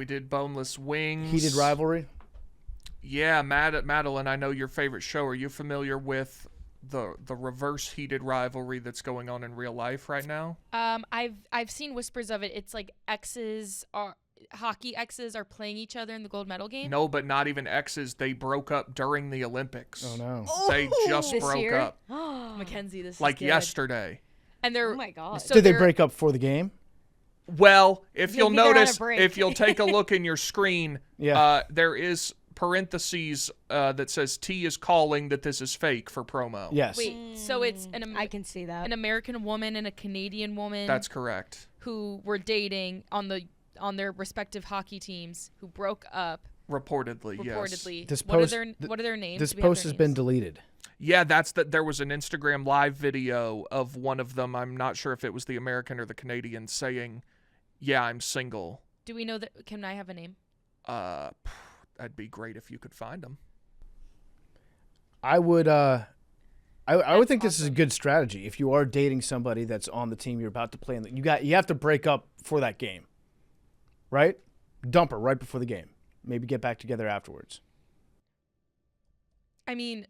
We did boneless wings. Heated rivalry. Yeah, Madeline, I know your favorite show. Are you familiar with the reverse heated rivalry that's going on in real life right now? I've seen whispers of it. It's like hockey exes are playing each other in the gold medal game. No, but not even exes. They broke up during the Olympics. Oh no. They just This broke year? up Mackenzie, this like is good. yesterday. And they're Oh my God. so Did they they're- break up for the game? Well, if you'll Maybe they're on a notice, break. if you'll take a look in your screen, Yeah. there is parentheses that says T is calling that this is fake for promo. Yes. Wait, so it's I can see that. an American woman and a Canadian woman That's correct. who were dating on their respective hockey teams who broke up Reportedly, yes. reportedly. This what post- are their names? This Do we have post their has been names? deleted. Yeah, there was an Instagram live video of one of them. I'm not sure if it was the American or the Canadian saying, "Yeah, I'm single." Do we know that? Can I have a name? That'd be great if you could find them. I would I would think this is a awesome. good strategy. If you are dating somebody that's on the team you're about to play in, you have to break up for that game. Right? Dump her right before the game. Maybe get back together afterwards. I mean,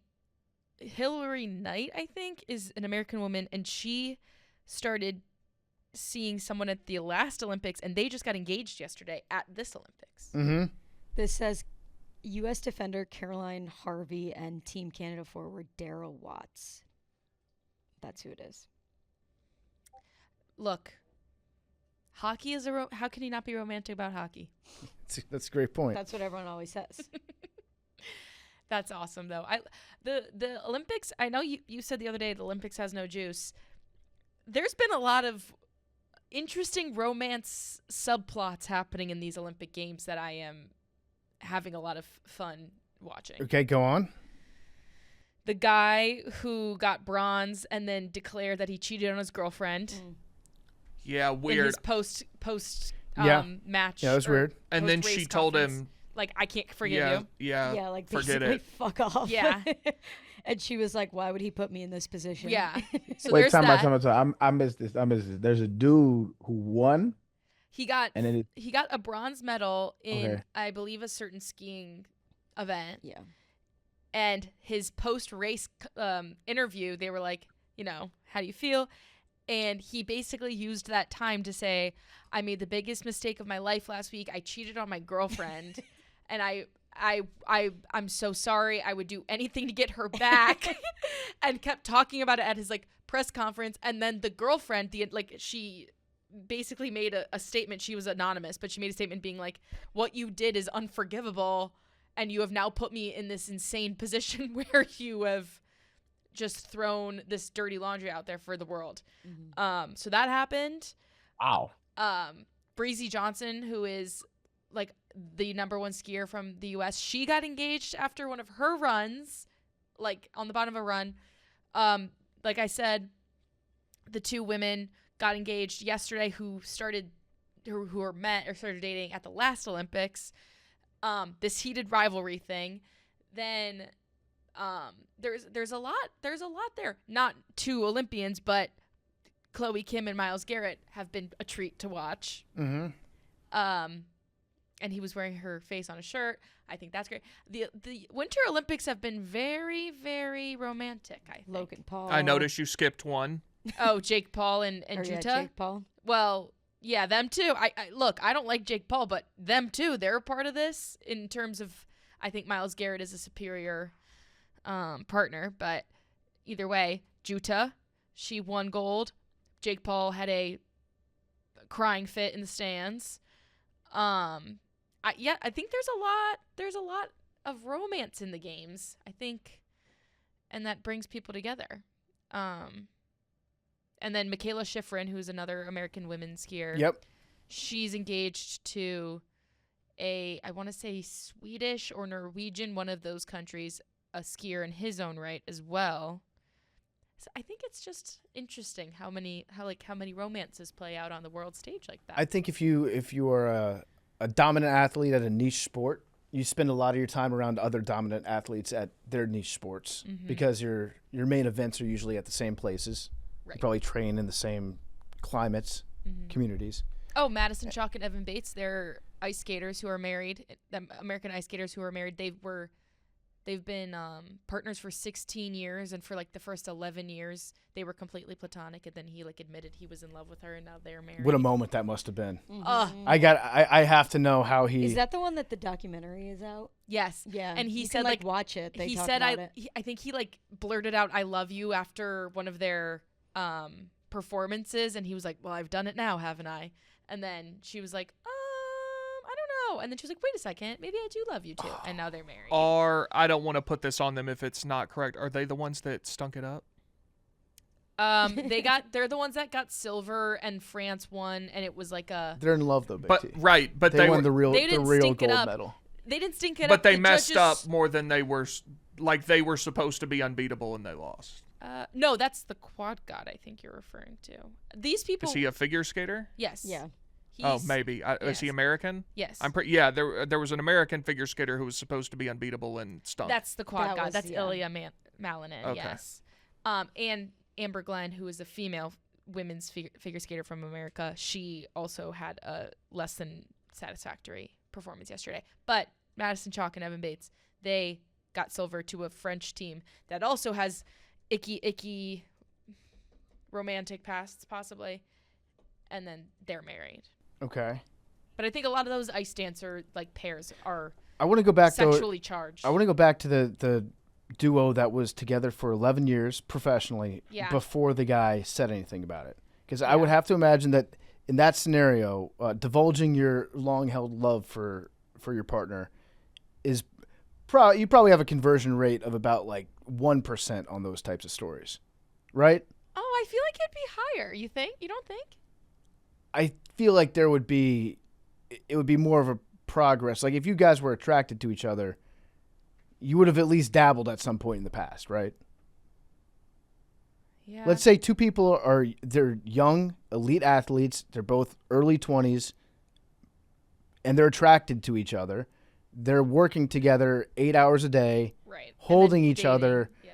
Hillary Knight, I think, is an American woman, and she started seeing someone at the last Olympics, and they just got engaged yesterday at this Olympics. Mm-hmm. This says U.S. defender Caroline Harvey and Team Canada forward Daryl Watts. That's who it is. Look, hockey is how can you not be romantic about hockey? That's a great point. That's what everyone always says. That's awesome, though. The Olympics, I know you said the other day the Olympics has no juice. There's been a lot of interesting romance subplots happening in these Olympic Games that I am having a lot of fun watching. Okay, go on. The guy who got bronze and then declared that he cheated on his girlfriend Yeah, in weird. his post Yeah. match. Yeah, that was or weird. And then post-race she told conference. him, Like, I can't forgive yeah, you. Yeah, like forget basically it. fuck off. Yeah. And she was like, "Why would he put me in this position?" Yeah. So Wait, there's time that. out. I missed this. There's a dude who won, He got and then he got a bronze medal in, Okay. I believe, a certain skiing event. Yeah. And his post-race interview, they were like, how do you feel? And he basically used that time to say, I made the biggest mistake of my life last week. I cheated on my girlfriend, and I'm so sorry. I would do anything to get her back, and kept talking about it at his press conference. And then the girlfriend, she basically made a statement. She was anonymous, but she made a statement being like, what you did is unforgivable, and you have now put me in this insane position where you have just thrown this dirty laundry out there for the world. Mm-hmm. So that happened. wow. Breezy Johnson, who is the number one skier from the U.S., she got engaged after one of her runs, on the bottom of a run. Like I said, the two women got engaged yesterday who started dating at the last Olympics. This heated rivalry thing. Then there's a lot there. Not two Olympians, but Chloe Kim and Myles Garrett have been a treat to watch. Mm-hmm. And he was wearing her face on a shirt. I think that's great. The Winter Olympics have been very, very romantic, I think. Logan Paul. I noticed you skipped one. Oh, Jake Paul and Or, yeah, Juta? Jake Paul. Well, yeah, them too. I look, I don't like Jake Paul, but them too. They're a part of this in terms of, I think Myles Garrett is a superior partner. But either way, Juta, she won gold. Jake Paul had a crying fit in the stands. I think there's a lot of romance in the games, I think, and that brings people together. And then Michaela Schifrin, who's another American women's skier. Yep. She's engaged to I want to say Swedish or Norwegian, one of those countries, a skier in his own right as well. So I think it's just interesting how many romances play out on the world stage like that. I think if you are a dominant athlete at a niche sport, you spend a lot of your time around other dominant athletes at their niche sports because your main events are usually at the same places. Right. You probably train in the same climates, communities. Oh, Madison Chalk and Evan Bates, they're ice skaters who are married, the American ice skaters who are married. They've been partners for 16 years, and for like the first 11 years, they were completely platonic. And then he like admitted he was in love with her, and now they're married. What a moment that must have been. Mhm. I have to know how he. Is that the one that the documentary is out? Yes. Yeah. And he you said can, like watch it. They he talk said about it. I think he like blurted out "I love you" after one of their performances, and he was like, "Well, I've done it now, haven't I?" And then she was like, I don't know. And then she was like, "Wait a second, maybe I do love you too." And now they're married. I don't want to put this on them if it's not correct. Are they the ones that stunk it up? They're the ones that got silver, and France won, and it was like a. They're in love though, Big But T. but they they won were, the real they didn't gold stink it up. medal. They didn't stink it up. but they The messed judges- up more than they were. Like they were supposed to be unbeatable, and they lost. No, that's the quad god I think you're referring to. These people. Is he a figure skater? Yes. Yeah. Oh, He's- maybe. Is he yes. American? Yes. I'm pretty. Yeah, there was an American figure skater who was supposed to be unbeatable and stunk. That's the quad That god. was- That's yeah. Ilya Malinin. Okay. Yes. And Amber Glenn, who is a female women's figure skater from America, she also had a less than satisfactory performance yesterday. But Madison Chalk and Evan Bates, they got silver to a French team that also has icky romantic pasts, possibly. And then they're married. Okay. But I think a lot of those ice dancer like pairs are I want to go back though. sexually charged. I want to go back to the duo that was together for 11 years professionally Yeah. before the guy said anything about it. Because I Yeah. would have to imagine that in that scenario, divulging your long-held love for your partner is you probably have a conversion rate of about like 1% on those types of stories, right? Oh, I feel like it'd be higher. You think? You don't think? I feel like it would be more of a progress. Like if you guys were attracted to each other, you would have at least dabbled at some point in the past, right? Yeah. Let's say two people they're young, elite athletes, they're both early 20s, and they're attracted to each other. They're working together 8 hours a day, right. And holding then each dating. other, Yeah.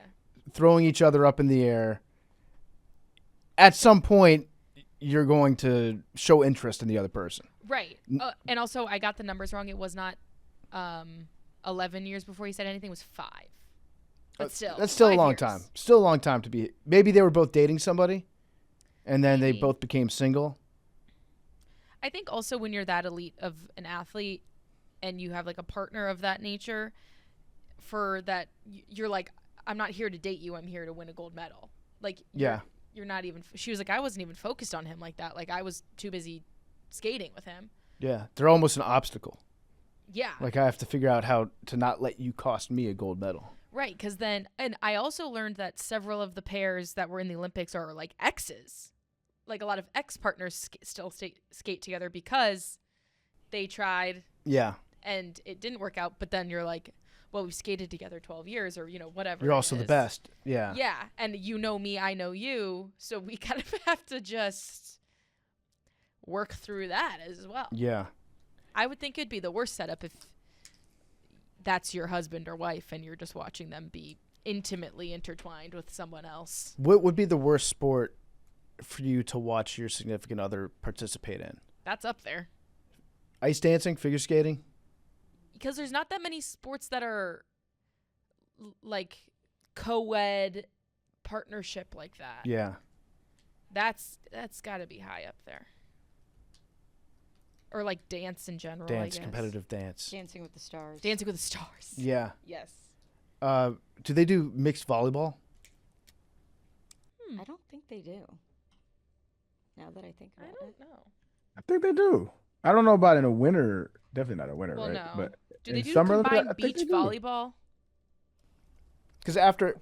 throwing each other up in the air. At some point, you're going to show interest in the other person. Right. And also, I got the numbers wrong. It was not 11 years before he said anything. It was 5. But still. That's still a 5 long years. time. Still a long time to be. Maybe they were both dating somebody, and then they Maybe. both became single. I think also when you're that elite of an athlete and you have like a partner of that nature, for that, you're like, I'm not here to date you. I'm here to win a gold medal. Like, Yeah. You're not even. She was like, I wasn't even focused on him like that. Like, I was too busy skating with him. Yeah. They're almost an obstacle. Yeah. Like I have to figure out how to not let you cost me a gold medal. Right, because then, and I also learned that several of the pairs that were in the Olympics are like exes. Like a lot of ex-partners still skate together because they tried Yeah. and it didn't work out. But then you're like, well, we skated together 12 years or, whatever. You're it also the is. best. Yeah. Yeah, and you know me, I know you. So we kind of have to just work through that as well. Yeah. I would think it'd be the worst setup if that's your husband or wife and you're just watching them be intimately intertwined with someone else. What would be the worst sport for you to watch your significant other participate in? That's up there. Ice dancing, figure skating? Because there's not that many sports that are like co-ed partnership like that. Yeah. That's got to be high up there. Or like dance in general, I Dance, guess. competitive dance. Dancing with the Stars. Dancing with the Stars. Yeah. Yes. Do they do mixed volleyball? I don't think they do. Now that I think I about it. don't know. I think they do. I don't know about in a winter. Definitely not a winter, Well, right? no. But Do they in do summer, combined I think beach they do. volleyball? Because after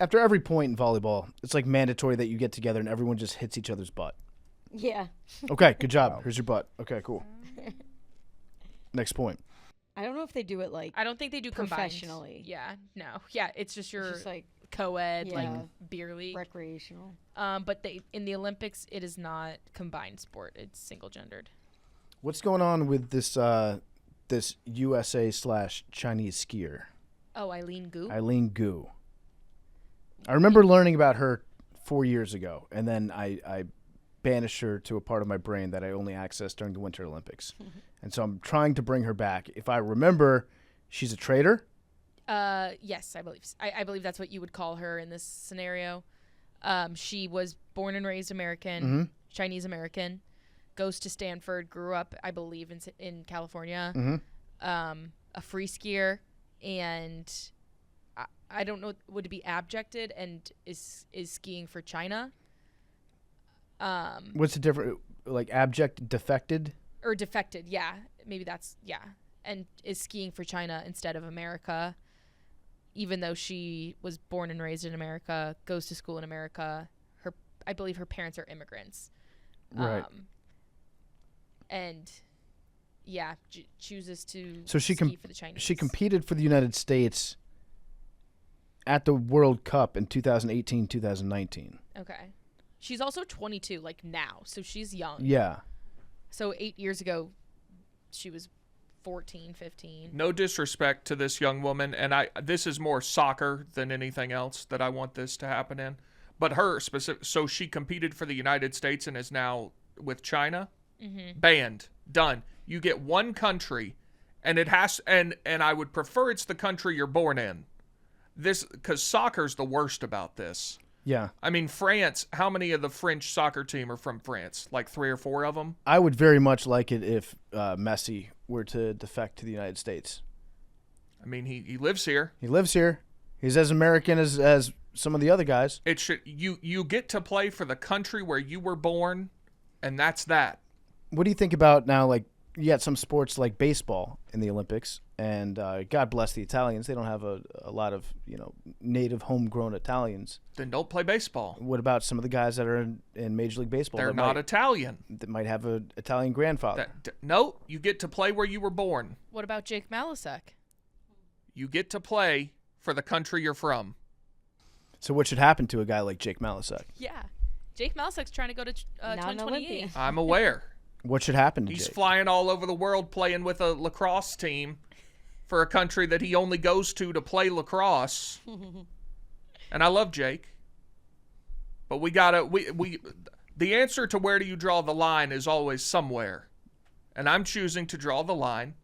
every point in volleyball, it's like mandatory that you get together and everyone just hits each other's butt. Yeah. Okay, good job. Here's your butt. Okay, cool. Next point. I don't know if they do it like I don't think they do combined. professionally. Yeah, no. Yeah, it's just your It's just like co-ed, like Yeah. beer league. recreational. But in the Olympics, it is not combined sport. It's single-gendered. What's going on with this this USA/Chinese skier, Oh, Eileen Gu? Eileen Gu? I remember learning about her 4 years ago, and then I banished her to a part of my brain that I only access during the Winter Olympics. And so I'm trying to bring her back. If I remember, she's a traitor. Yes, I believe that's what you would call her in this scenario. She was born and raised American, Chinese American, goes to Stanford, grew up, I believe, in California, a free skier, and I don't know, would it be abjected and is skiing for China? What's the difference? Like abject, defected? Or defected, yeah. Maybe that's, yeah. And is skiing for China instead of America, even though she was born and raised in America, goes to school in America. I believe her parents are immigrants. Right. And, yeah, chooses to So she ski for the Chinese. She competed for the United States at the World Cup in 2018, 2019. Okay. She's also 22, like now, so she's young. Yeah. So 8 years ago, she was 14, 15. No disrespect to this young woman, and this is more soccer than anything else that I want this to happen in. But her specific, so she competed for the United States and is now with China. Banned, done. You get one country, and it has, and I would prefer it's the country you're born in. This, because soccer's the worst about this. Yeah. I mean, France, how many of the French soccer team are from France? Like 3 or 4 of them? I would very much like it if Messi were to defect to the United States. I mean, he lives here. He lives here. He's as American as some of the other guys. It should you get to play for the country where you were born, and that's that. What do you think about now, like, you got some sports like baseball in the Olympics, and God bless the Italians. They don't have a lot of, native homegrown Italians. Then don't play baseball. What about some of the guys that are in Major League Baseball? They're not Italian. That might have an Italian grandfather. No, you get to play where you were born. What about Jake Malasek? You get to play for the country you're from. So what should happen to a guy like Jake Malasek? Yeah. Jake Malasek's trying to go to Not an 2028. Olympian. I'm aware. What should happen to He's Jake? flying all over the world playing with a lacrosse team for a country that he only goes to play lacrosse. And I love Jake. But we the answer to where do you draw the line is always somewhere. And I'm choosing to draw the line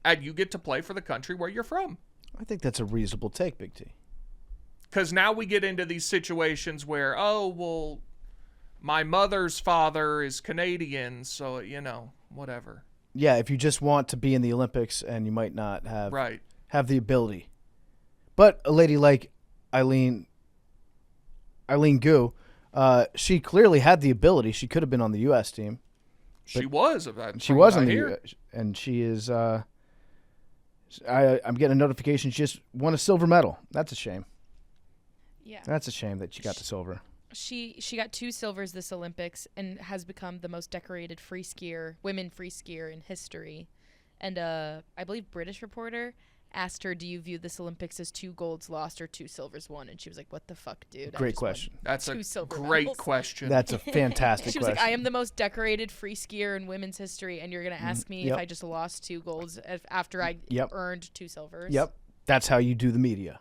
at you get to play for the country where you're from. I think that's a reasonable take, Big T. Because now we get into these situations where, oh, well, my mother's father is Canadian, so, whatever. Yeah, if you just want to be in the Olympics and you might not have the ability. But a lady like Eileen Gu, she clearly had the ability. She could have been on the U.S. team. She was. She was on the U.S. And she is. I'm getting a notification. She just won a silver medal. That's a shame. Yeah. That's a shame that she got the silver. She got 2 silvers this Olympics and has become the most decorated women free skier in history. And I believe British reporter asked her, "Do you view this Olympics as 2 golds lost or 2 silvers won?" And she was like, "What the fuck, dude?" Great question. That's a 2 silver great medals. question. That's a fantastic She was question. like, "I am the most decorated free skier in women's history, and you're gonna ask me if I just lost 2 golds after I earned 2 silvers?" Yep. That's how you do the media.